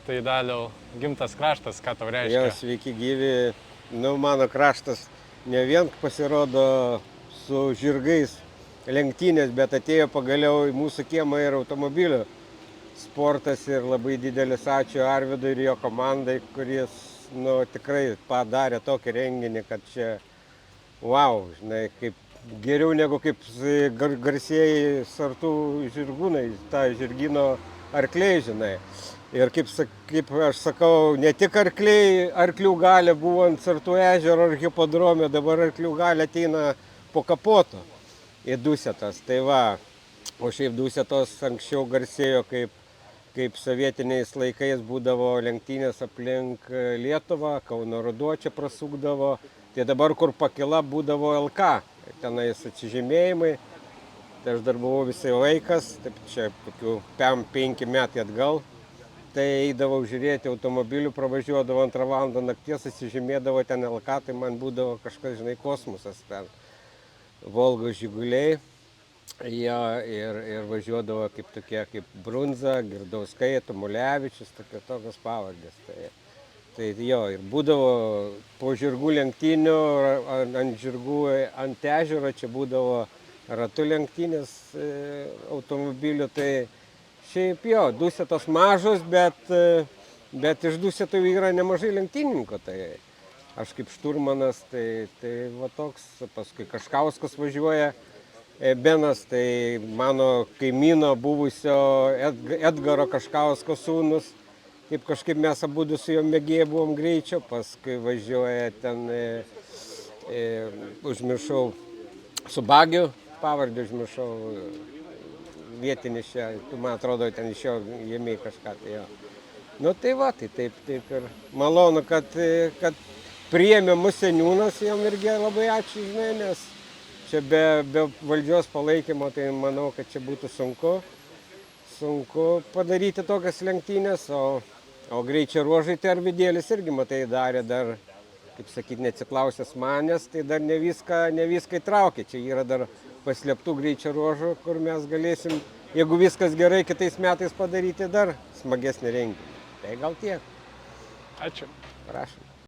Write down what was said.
Tai Daliau, gimtas kraštas, ką tau reiškia? Jo, sveiki gyvi. Mano kraštas ne vien pasirodo su žirgais lenktynės, bet atėjo pagaliau į mūsų kiemą ir automobilių sportas ir labai didelis ačiū Arvidui ir jo komandai, kuris tikrai padarė tokį renginį, kad čia wow, žinai, kaip geriau negu kaip garsieji sartų žirgūnai, tą žirgino arkliai, žinai. Ir kaip aš sakau, ne tik arklių galė buvo ant Sartų ežero ar hipodrome, dabar arklių galė ateina po kapoto į Dusetas. Tai va, o šiaip Dusetos anksčiau garsėjo kaip sovietiniais laikais būdavo lenktynės aplink Lietuvą, Kauno Ruduo čia prasukdavo. Tai dabar, kur pakila, būdavo LK, tenais atsižymėjimai. Tai aš dar buvau visai vaikas, taip čia kokių 5 metai atgal. Tai eidavau žiūrėti automobilių, pravažiuodavo 2 valandą nakties, atsižymėdavo ten LK, tai man būdavo kažkas, žinai, kosmosas ten. Volgos Žiguliai. Jo, ir važiuodavo kaip tokie, kaip Brunza, Girdauskai, Tamulevičius, tokios pavardės. Tai jo, ir būdavo po žirgų lenktynių, ant ežero, čia būdavo ratų lenktynės automobilių. Tai šiaip jo, Dusetos mažos, bet iš Dusetų yra nemažai lenktynininkų. Tai aš kaip šturmanas, tai va toks, paskui Kaškauskas važiuoja, Benas, tai mano kaimyno buvusio Edgaro Kaškausko sūnus. Kaip kažkaip mes abudu su juo mėgėjai buvom greičio, paskui važiuoja ten, užmiršau, su Bagiu, pavardį užmiršau, vietinis čia, tu man atrodo, ten iš jo jėmiai kažką. Tai jo. Tai va, tai taip ir malonu, kad priėmė mus seniūnas, jam irgi labai ačiū, žinai, nes čia be valdžios palaikymo, tai manau, kad čia būtų sunku padaryti tokias lenktynės, o greičio ruožai tai Arvidėlis irgi, matai, darė dar, kaip sakyti, neatsiklausęs manęs, tai dar ne viską įtraukė. Čia yra dar paslėptų greičio ruožų, kur mes galėsim, jeigu viskas gerai, kitais metais padaryti dar smagesnį renginį. Tai gal tiek. Ačiū. Prašom.